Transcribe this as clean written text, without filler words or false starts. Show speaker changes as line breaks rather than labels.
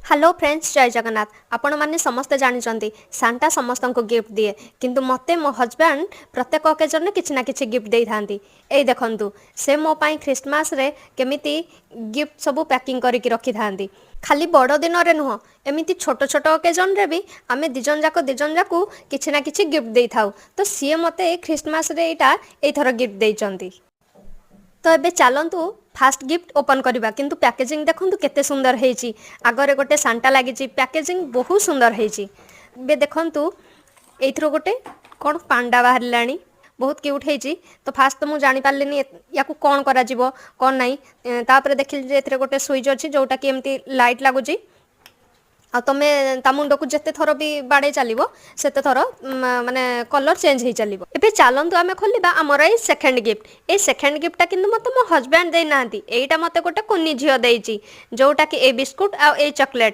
Hello friends जय जगन्नाथ आपण मैंने समस्ते जानते सांता समस्त को गिफ्ट दिए किंतु मते मो हजबैंड प्रत्येक ओकेजन किसी ना कि गिफ्ट दे था यही देखु से मो पाई ख्रीଷ୍ଟମାସ रे केमिति गिफ्ट सब पैकिंग करके रखी था खाली बड़ दिन रे नुह एमती छोट छोट ओकेजन रे भी आम दिजन जाक किसी ना कि गिफ्ट दे था तो सी मत ख्रीଷ୍ଟମାସ रे यहाँ एथर गिफ्ट देइचंती। तो एबे चलतु फास्ट गिफ्ट ओपन करवा किंतु पैकेजिंग देखु केते सुंदर है आगरे गोटे सांटा लगी पैकेजिंग बहुत सुंदर है देखु एथरो गोटे कौन पांडा बाहर बहुत क्यूट है तो फास्ट तो मुझे जापारे या कौन कौन ना तापर देखिली गोटे स्विच अच्छी जोटा कि एमती लाइट लगुच आ तुमे ता मुंड को जिते थर भी बाड़े चलो से थर माने कलर चेंज हो चलो। एबे चलतु आम खोलिबा आमर ये सेकेंड गिफ्ट ये सेकेंड गिफ्टा किंतु मत मो हजबैंड देना यहाँ मत गोटे कुनी झील देती जोटा कि ए बिस्कुट आ चॉकलेट